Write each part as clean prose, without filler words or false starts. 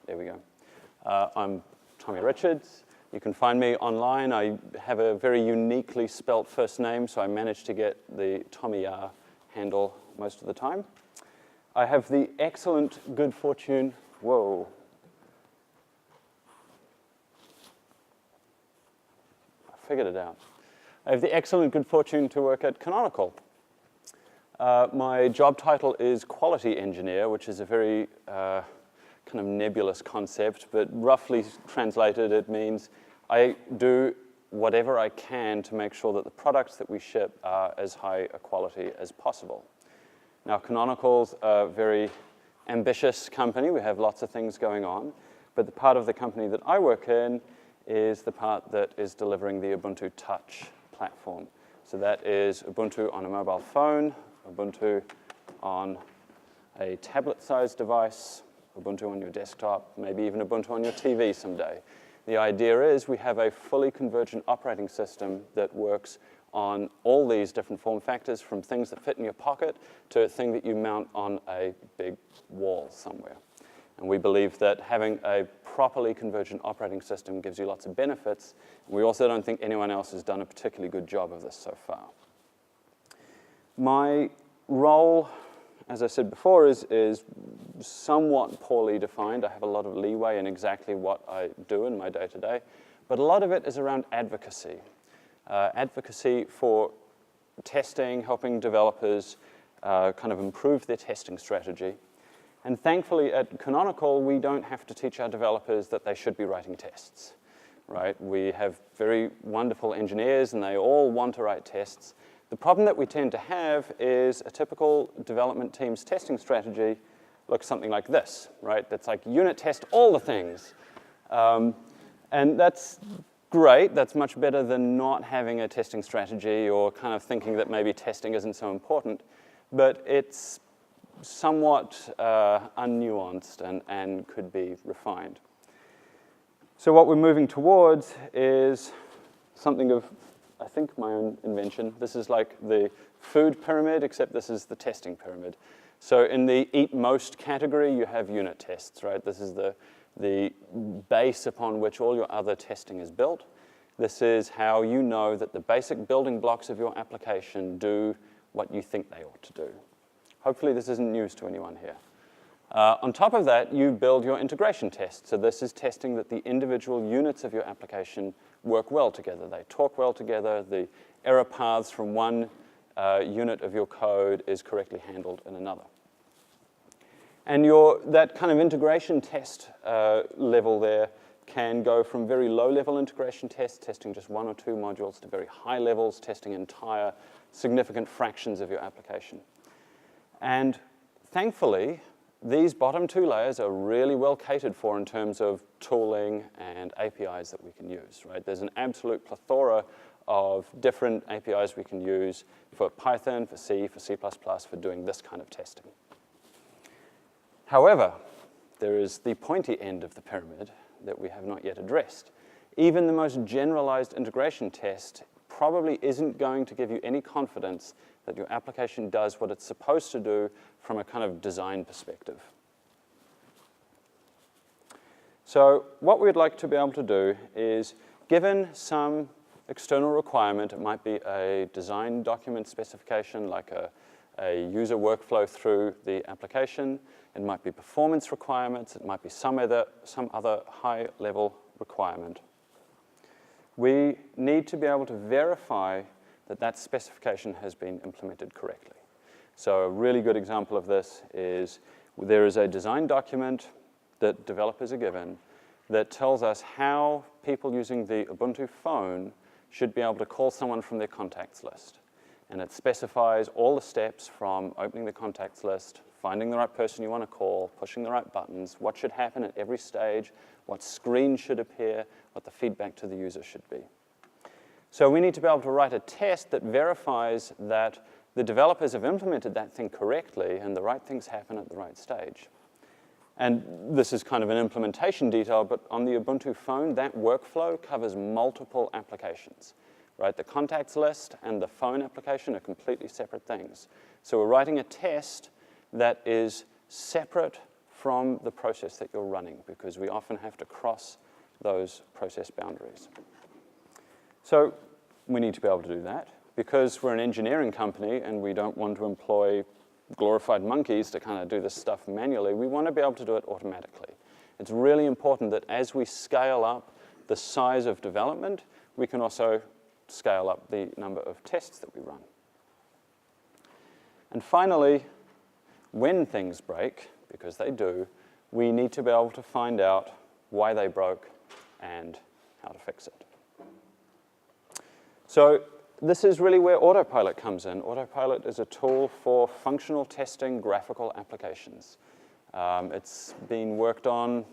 There we go. I'm Thomi Richards. You can find me online. I have a very uniquely spelt first name, so I managed to get the Thomi handle most of the time. I have the excellent good fortune, whoa. I figured it out. I have the excellent good fortune to work at Canonical. My job title is quality engineer, which is a very kind of nebulous concept, but roughly translated, it means I do whatever I can to make sure that the products that we ship are as high a quality as possible. Now, Canonical's a very ambitious company. We have lots of things going on, but the part of the company that I work in is the part that is delivering the Ubuntu Touch platform. So that is Ubuntu on a mobile phone, Ubuntu on a tablet-sized device, Ubuntu on your desktop, maybe even Ubuntu on your TV someday. The idea is we have a fully convergent operating system that works on all these different form factors, from things that fit in your pocket to a thing that you mount on a big wall somewhere. And we believe that having a properly convergent operating system gives you lots of benefits. And we also don't think anyone else has done a particularly good job of this so far. My role, as I said before, is somewhat poorly defined. I have a lot of leeway in exactly what I do in my day-to-day, but a lot of it is around advocacy. Advocacy for testing, helping developers kind of improve their testing strategy. And thankfully at Canonical, we don't have to teach our developers that they should be writing tests, right? We have very wonderful engineers and they all want to write tests. The problem that we tend to have is a typical development team's testing strategy looks something like this, right? That's like unit test all the things. And that's great. That's much better than not having a testing strategy or kind of thinking that maybe testing isn't so important. But it's somewhat unnuanced and could be refined. So what we're moving towards is something of, I think, my own invention. This is like the food pyramid, except this is the testing pyramid. So in the eat most category, you have unit tests, right? This is the base upon which all your other testing is built. This is how you know that the basic building blocks of your application do what you think they ought to do. Hopefully this isn't news to anyone here. On top of that, you build your integration tests. So this is testing that the individual units of your application work well together. They talk well together. The error paths from one unit of your code is correctly handled in another. And that kind of integration test level there can go from very low-level integration tests, testing just one or two modules, to very high levels, testing entire significant fractions of your application. And thankfully, these bottom two layers are really well catered for in terms of tooling and APIs that we can use, right? There's an absolute plethora of different APIs we can use for Python, for C, for C++, for doing this kind of testing. However, there is the pointy end of the pyramid that we have not yet addressed. Even the most generalized integration test probably isn't going to give you any confidence that your application does what it's supposed to do from a kind of design perspective. So what we'd like to be able to do is, given some external requirement, it might be a design document specification like a user workflow through the application, it might be performance requirements, it might be some other high-level requirement. We need to be able to verify that that specification has been implemented correctly. So a really good example of this is there is a design document that developers are given that tells us how people using the Ubuntu phone should be able to call someone from their contacts list. And it specifies all the steps from opening the contacts list, finding the right person you want to call, pushing the right buttons, what should happen at every stage, what screen should appear, what the feedback to the user should be. So we need to be able to write a test that verifies that the developers have implemented that thing correctly and the right things happen at the right stage. And this is kind of an implementation detail, but on the Ubuntu phone, that workflow covers multiple applications, right? The contacts list and the phone application are completely separate things. So we're writing a test that is separate from the process that you're running, because we often have to cross those process boundaries. So we need to be able to do that. Because we're an engineering company and we don't want to employ glorified monkeys to kind of do this stuff manually, we want to be able to do it automatically. It's really important that as we scale up the size of development, we can also scale up the number of tests that we run. And finally, when things break, because they do, we need to be able to find out why they broke and how to fix it. So this is really where Autopilot comes in. Autopilot is a tool for functional testing graphical applications. It's been worked on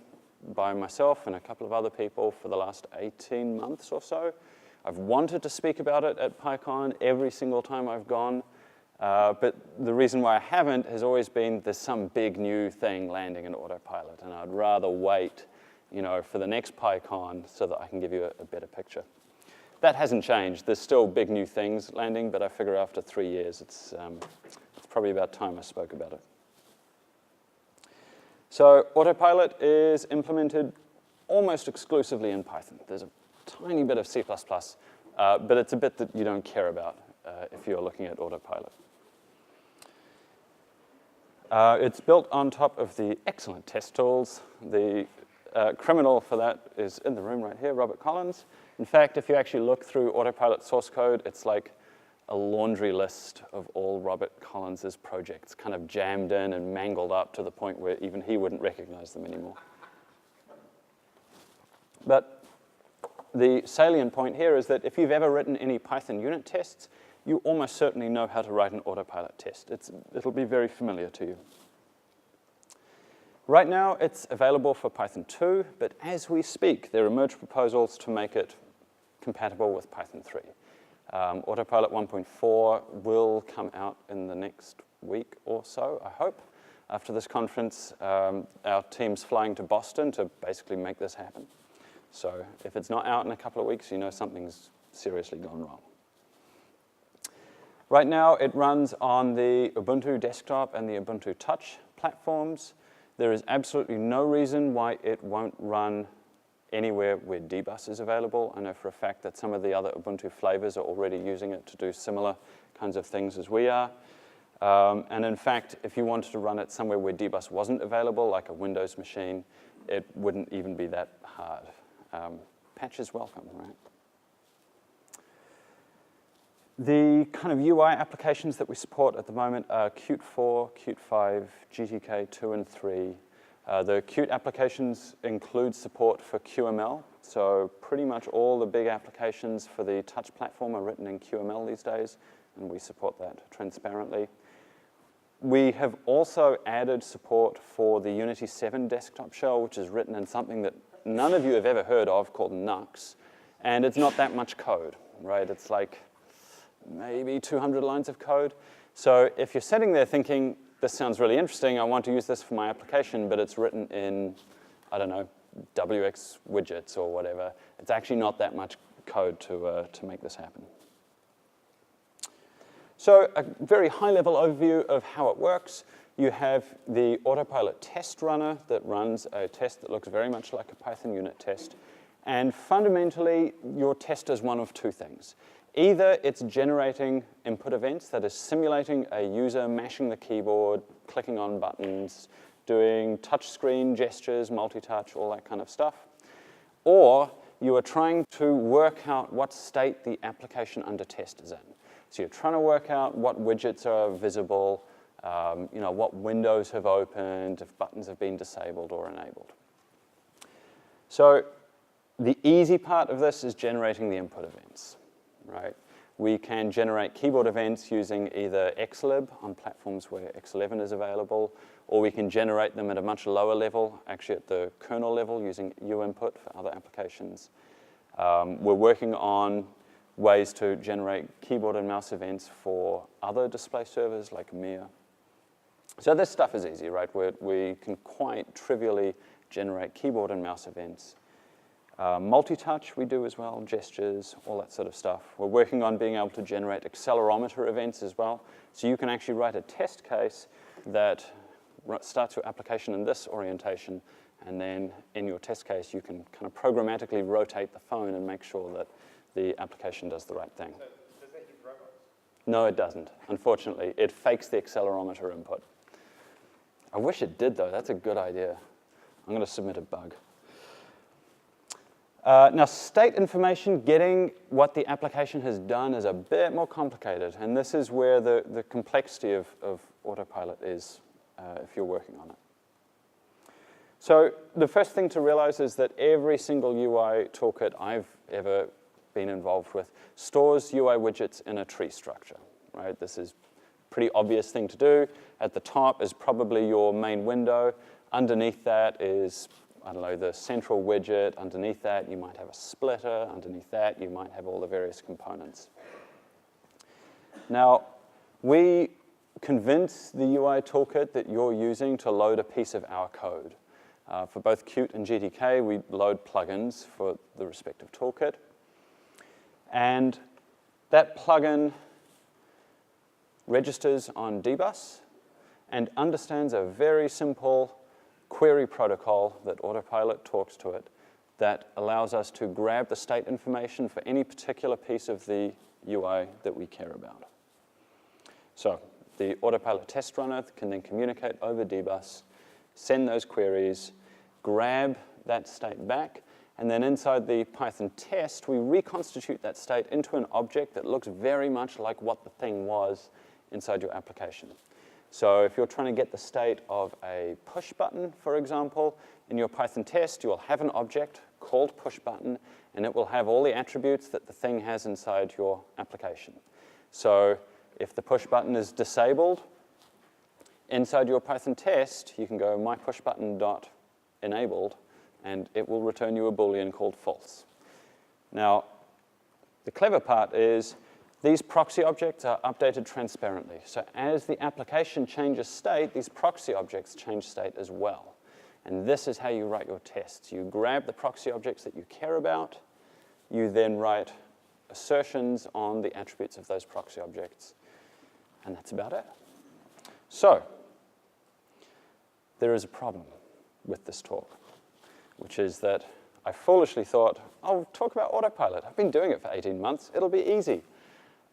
by myself and a couple of other people for the last 18 months or so. I've wanted to speak about it at PyCon every single time I've gone, but the reason why I haven't has always been there's some big new thing landing in Autopilot, and I'd rather wait, for the next PyCon so that I can give you a better picture. That hasn't changed. There's still big new things landing, but I figure after 3 years, it's probably about time I spoke about it. So Autopilot is implemented almost exclusively in Python. There's a tiny bit of C++, but it's a bit that you don't care about if you're looking at Autopilot. It's built on top of the excellent test tools. The criminal for that is in the room right here, Robert Collins. In fact, if you actually look through Autopilot source code, it's like a laundry list of all Robert Collins's projects, kind of jammed in and mangled up to the point where even he wouldn't recognize them anymore. But the salient point here is that if you've ever written any Python unit tests, you almost certainly know how to write an Autopilot test. It'll be very familiar to you. Right now, it's available for Python 2, but as we speak, there emerge proposals to make it compatible with Python 3. Autopilot 1.4 will come out in the next week or so, I hope. After this conference, our team's flying to Boston to basically make this happen. So if it's not out in a couple of weeks, you know something's seriously gone wrong. Right now, it runs on the Ubuntu Desktop and the Ubuntu Touch platforms. There is absolutely no reason why it won't run anywhere where dbus is available. I know for a fact that some of the other Ubuntu flavors are already using it to do similar kinds of things as we are. And in fact, if you wanted to run it somewhere where dbus wasn't available, like a Windows machine, it wouldn't even be that hard. Patch is welcome, right? The kind of UI applications that we support at the moment are Qt 4, Qt 5, GTK 2 and 3. The Qt applications include support for QML, so pretty much all the big applications for the Touch platform are written in QML these days, and we support that transparently. We have also added support for the Unity 7 desktop shell, which is written in something that none of you have ever heard of called Nux, and it's not that much code, right? It's like maybe 200 lines of code. So if you're sitting there thinking, this sounds really interesting, I want to use this for my application, but it's written in, I don't know, WX widgets or whatever, it's actually not that much code to make this happen. So a very high-level overview of how it works. You have the Autopilot test runner that runs a test that looks very much like a Python unit test. And fundamentally, your test is one of two things. Either it's generating input events, that is simulating a user mashing the keyboard, clicking on buttons, doing touch screen gestures, multi-touch, all that kind of stuff. Or you are trying to work out what state the application under test is in. So you're trying to work out what widgets are visible, what windows have opened, if buttons have been disabled or enabled. So the easy part of this is generating the input events. Right? We can generate keyboard events using either Xlib on platforms where X11 is available, or we can generate them at a much lower level, actually at the kernel level using uinput for other applications. We're working on ways to generate keyboard and mouse events for other display servers like Mir. So this stuff is easy, right? We can quite trivially generate keyboard and mouse events. Multi-touch we do as well, gestures, all that sort of stuff. We're working on being able to generate accelerometer events as well. So you can actually write a test case that starts your application in this orientation, and then in your test case, you can kind of programmatically rotate the phone and make sure that the application does the right thing. So does that use robots? No, it doesn't, unfortunately. It fakes the accelerometer input. I wish it did, though. That's a good idea. I'm going to submit a bug. Now, state information, getting what the application has done is a bit more complicated, and this is where the complexity of Autopilot is if you're working on it. So the first thing to realize is that every single UI toolkit I've ever been involved with stores UI widgets in a tree structure, right? This is a pretty obvious thing to do. At the top is probably your main window. Underneath that is, I don't know, the central widget. Underneath that, you might have a splitter. Underneath that, you might have all the various components. Now, we convince the UI toolkit that you're using to load a piece of our code. For both Qt and GTK, we load plugins for the respective toolkit. And that plugin registers on dbus and understands a very simple query protocol that Autopilot talks to it that allows us to grab the state information for any particular piece of the UI that we care about. So the Autopilot test runner can then communicate over dbus, send those queries, grab that state back, and then inside the Python test, we reconstitute that state into an object that looks very much like what the thing was inside your application. So if you're trying to get the state of a push button, for example, in your Python test, you will have an object called push button, and it will have all the attributes that the thing has inside your application. So if the push button is disabled, inside your Python test, you can go mypushbutton.enabled, and it will return you a Boolean called false. Now, the clever part is these proxy objects are updated transparently. So as the application changes state, these proxy objects change state as well. And this is how you write your tests. You grab the proxy objects that you care about. You then write assertions on the attributes of those proxy objects. And that's about it. So there is a problem with this talk, which is that I foolishly thought, I'll talk about Autopilot. I've been doing it for 18 months. It'll be easy.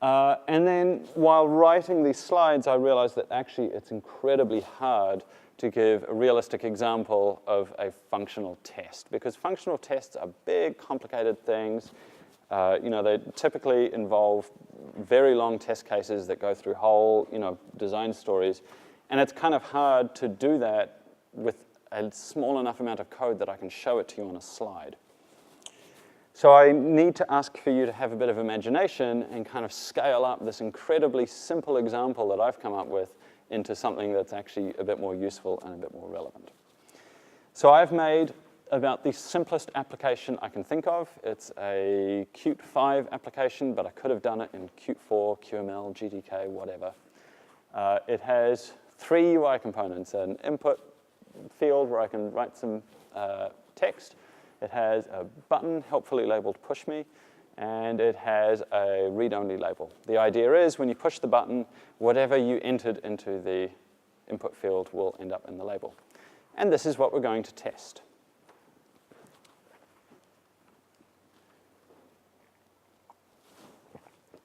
And then while writing these slides, I realized that actually it's incredibly hard to give a realistic example of a functional test, because functional tests are big, complicated things. They typically involve very long test cases that go through whole, design stories. And it's kind of hard to do that with a small enough amount of code that I can show it to you on a slide. So I need to ask for you to have a bit of imagination and kind of scale up this incredibly simple example that I've come up with into something that's actually a bit more useful and a bit more relevant. So I've made about the simplest application I can think of. It's a Qt 5 application, but I could have done it in Qt 4, QML, GTK, whatever. It has 3 UI components: an input field where I can write some text. It has a button helpfully labeled push me, and it has a read-only label. The idea is when you push the button, whatever you entered into the input field will end up in the label. And this is what we're going to test.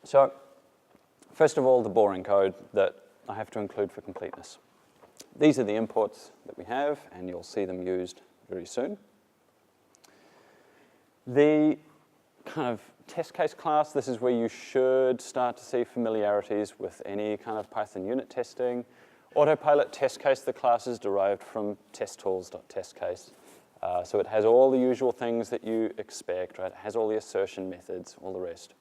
So first of all, the boring code that I have to include for completeness. These are the imports that we have, and you'll see them used very soon. The kind of test case class, this is where you should start to see familiarities with any kind of Python unit testing. Autopilot test case, the class is derived from testtools.testcase. So it has all the usual things that you expect, right? It has all the assertion methods, all the rest.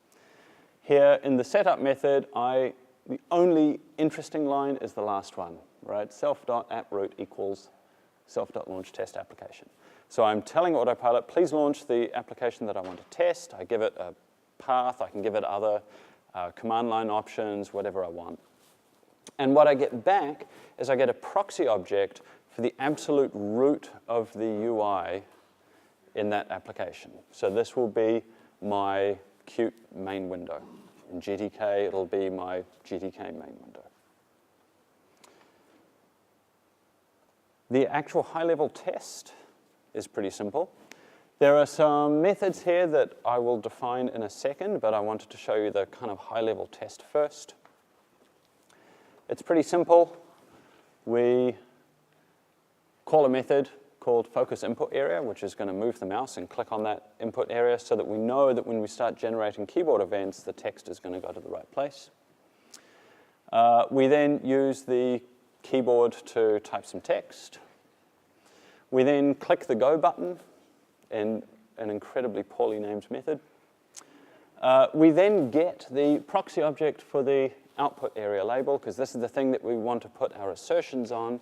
Here in the setup method, the only interesting line is the last one, right? self.approot equals self.launch test application. So I'm telling Autopilot, please launch the application that I want to test. I give it a path. I can give it other command line options, whatever I want. And what I get back is I get a proxy object for the absolute root of the UI in that application. So this will be my Qt main window. In GTK, it'll be my GTK main window. The actual high-level test is pretty simple. There are some methods here that I will define in a second, but I wanted to show you the kind of high-level test first. It's pretty simple. We call a method called focus input area, which is going to move the mouse and click on that input area so that we know that when we start generating keyboard events, the text is going to go to the right place. We then use the keyboard to type some text. We then click the Go button in an incredibly poorly named method. We then get the proxy object for the output area label, because this is the thing that we want to put our assertions on.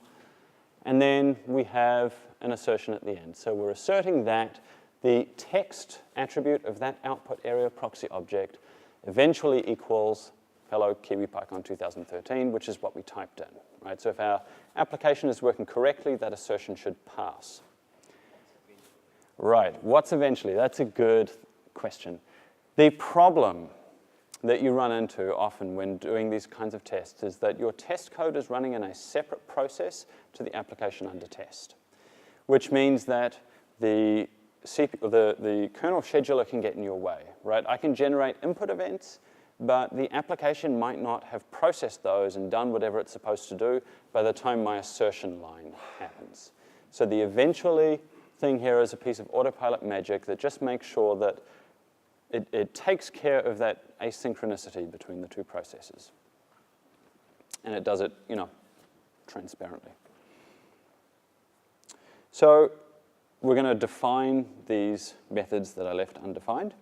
And then we have an assertion at the end. So we're asserting that the text attribute of that output area proxy object eventually equals hello Kiwi PyCon 2013, which is what we typed in. Right? So if our application is working correctly, that assertion should pass. Right, what's eventually? That's a good question. The problem that you run into often when doing these kinds of tests is that your test code is running in a separate process to the application under test, which means that the kernel scheduler can get in your way, right? I can generate input events, but the application might not have processed those and done whatever it's supposed to do by the time my assertion line happens. So the eventually thing here is a piece of autopilot magic that just makes sure that it takes care of that asynchronicity between the two processes. And it does it, transparently. So we're going to define these methods that are left undefined.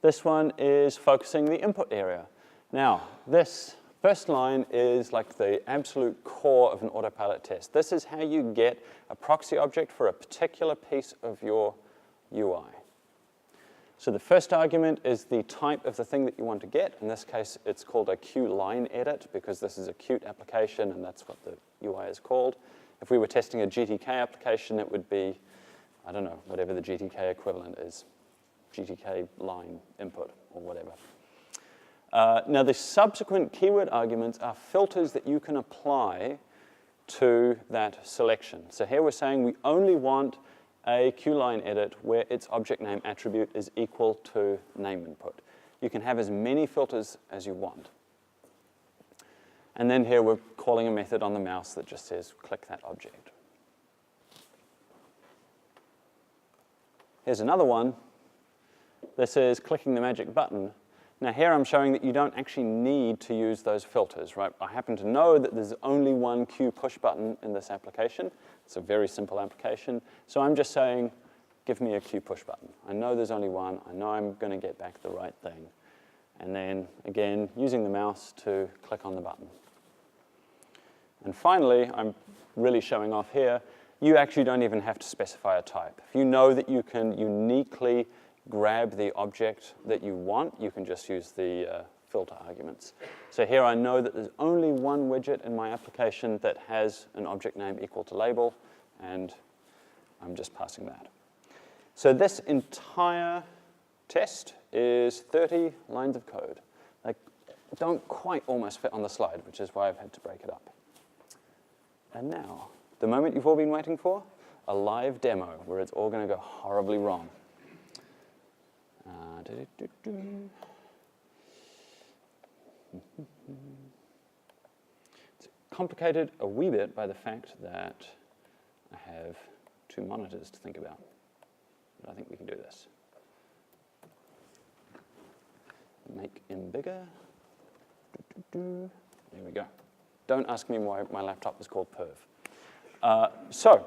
This one is focusing the input area. Now, this first line is like the absolute core of an autopilot test. This is how you get a proxy object for a particular piece of your UI. So the first argument is the type of the thing that you want to get. In this case, it's called a QLine edit because this is a Qt application, and that's what the UI is called. If we were testing a GTK application, it would be, I don't know, whatever the GTK equivalent is, GTK line input or whatever. Now, the subsequent keyword arguments are filters that you can apply to that selection. So here we're saying we only want a QLine edit where its object name attribute is equal to name input. You can have as many filters as you want. And then here we're calling a method on the mouse that just says click that object. Here's another one. This is clicking the magic button. Now here I'm showing that you don't actually need to use those filters, right? I happen to know that there's only one Q push button in this application. It's a very simple application. So I'm just saying, give me a Q push button. I know there's only one. I know I'm going to get back the right thing. And then, again, using the mouse to click on the button. And finally, I'm really showing off here, you actually don't even have to specify a type. If you know that you can uniquely grab the object that you want, you can just use the filter arguments. So here I know that there's only one widget in my application that has an object name equal to label, and I'm just passing that. So this entire test is 30 lines of code. They don't quite almost fit on the slide, which is why I've had to break it up. And now, the moment you've all been waiting for, a live demo where it's all going to go horribly wrong. It's complicated a wee bit by the fact that I have two monitors to think about. But I think we can do this. Make him bigger. There we go. Don't ask me why my laptop is called Perv. So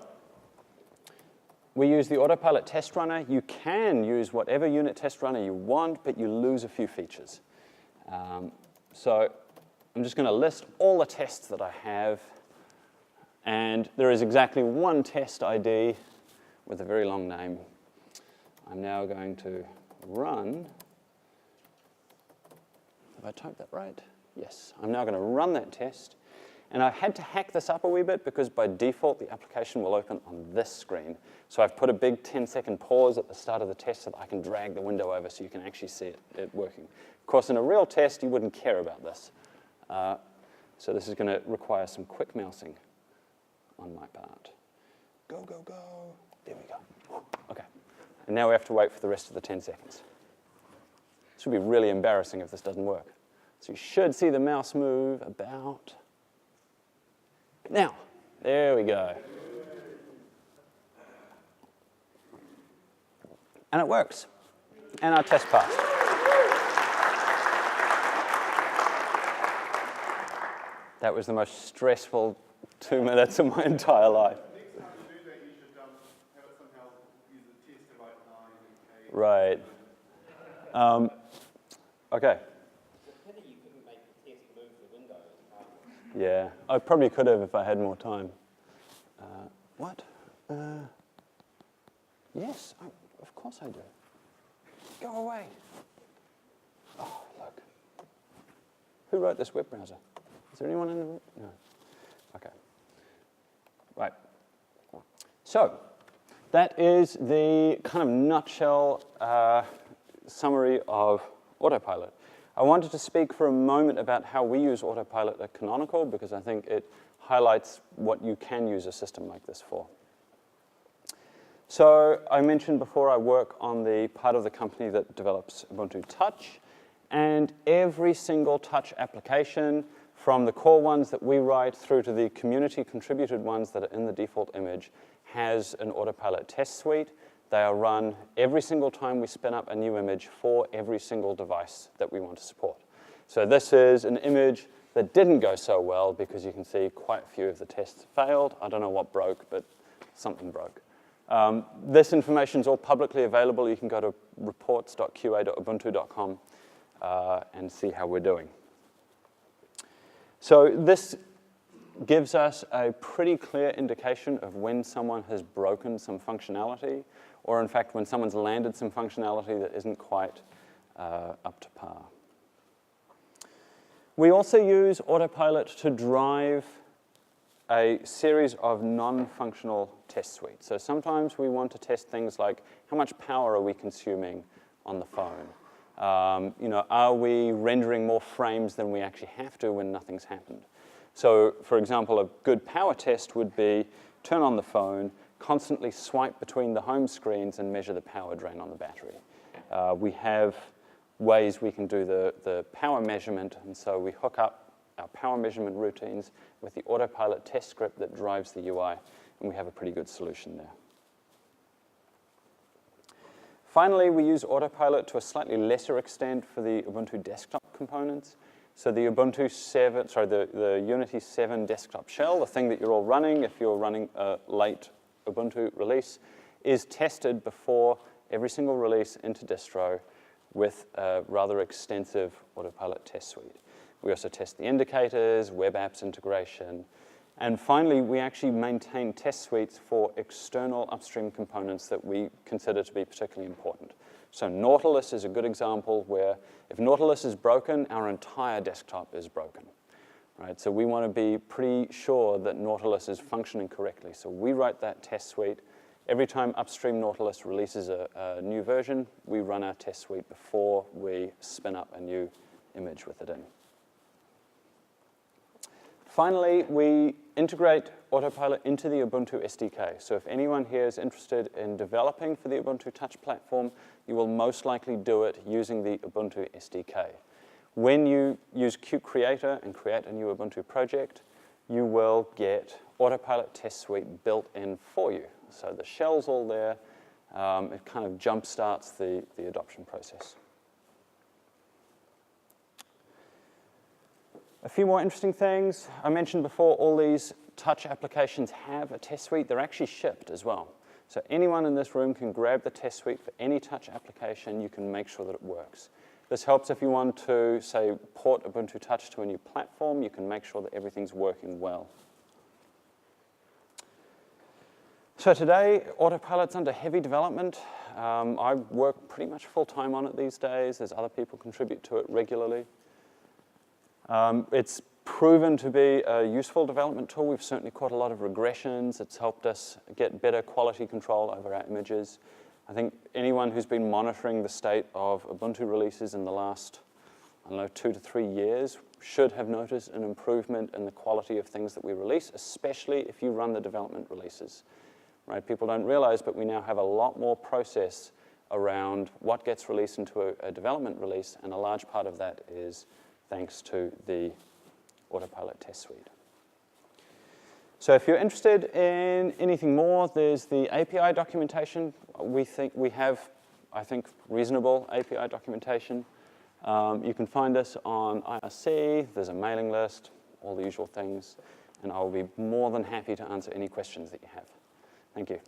we use the Autopilot test runner. You can use whatever unit test runner you want, but you lose a few features. So I'm just going to list all the tests that I have. And there is exactly one test ID with a very long name. I'm now going to run. Have I typed that right? Yes. I'm now going to run that test. And I had to hack this up a wee bit because by default, the application will open on this screen. So I've put a big 10-second pause at the start of the test so that I can drag the window over so you can actually see it working. Of course, in a real test, you wouldn't care about this. So this is going to require some quick mousing. on my part. Go, go, go. There we go. Okay. And now we have to wait for the rest of the 10 seconds. This would be really embarrassing if this doesn't work. So you should see the mouse move about. Now, there we go. And it works. And our test passed. That was the most stressful 2 minutes of my entire life. Right. Okay. Yeah, I probably could have if I had more time. What? Yes, of course I do. Go away. Oh, look. Who wrote this web browser? Is there anyone in the room? No. Okay. Right. So, that is the kind of nutshell summary of Autopilot. I wanted to speak for a moment about how we use Autopilot at Canonical because I think it highlights what you can use a system like this for. So I mentioned before I work on the part of the company that develops Ubuntu Touch, and every single Touch application, from the core ones that we write through to the community contributed ones that are in the default image, has an Autopilot test suite. They are run every single time we spin up a new image for every single device that we want to support. So this is an image that didn't go so well because you can see quite a few of the tests failed. I don't know what broke, but something broke. This information is all publicly available. You can go to reports.qa.ubuntu.com and see how we're doing. So this gives us a pretty clear indication of when someone has broken some functionality, or in fact, when someone's landed some functionality that isn't quite up to par. We also use Autopilot to drive a series of non-functional test suites. So sometimes we want to test things like how much power are we consuming on the phone? Are we rendering more frames than we actually have to when nothing's happened? So, for example, a good power test would be turn on the phone, constantly swipe between the home screens and measure the power drain on the battery. We have ways we can do the power measurement, and so we hook up our power measurement routines with the Autopilot test script that drives the UI, and we have a pretty good solution there. Finally, we use Autopilot to a slightly lesser extent for the Ubuntu Desktop Components. So the the Unity 7 desktop shell, the thing that you're all running if you're running a late Ubuntu release, is tested before every single release into distro with a rather extensive Autopilot test suite. We also test the indicators, web apps integration, and finally, we actually maintain test suites for external upstream components that we consider to be particularly important. So Nautilus is a good example where if Nautilus is broken, our entire desktop is broken. Right? So we want to be pretty sure that Nautilus is functioning correctly. So we write that test suite. Every time upstream Nautilus releases a new version, we run our test suite before we spin up a new image with it in. Finally, we integrate Autopilot into the Ubuntu SDK. So if anyone here is interested in developing for the Ubuntu Touch platform, you will most likely do it using the Ubuntu SDK. When you use Qt Creator and create a new Ubuntu project, you will get Autopilot test suite built in for you. So the shell's all there. It kind of jump-starts the adoption process. A few more interesting things. I mentioned before, all these Touch applications have a test suite. They're actually shipped as well. So anyone in this room can grab the test suite for any Touch application. You can make sure that it works. This helps if you want to, say, port Ubuntu Touch to a new platform. You can make sure that everything's working well. So today, Autopilot's under heavy development. I work pretty much full-time on it these days. There's other people contribute to it regularly. It's proven to be a useful development tool. We've certainly caught a lot of regressions. It's helped us get better quality control over our images. I think anyone who's been monitoring the state of Ubuntu releases in the last, 2 to 3 years should have noticed an improvement in the quality of things that we release, especially if you run the development releases. Right? People don't realize, but we now have a lot more process around what gets released into a development release, and a large part of that is thanks to the Autopilot test suite. So if you're interested in anything more, there's the API documentation. We have, I think, reasonable API documentation. You can find us on IRC. There's a mailing list, all the usual things, and I'll be more than happy to answer any questions that you have. Thank you.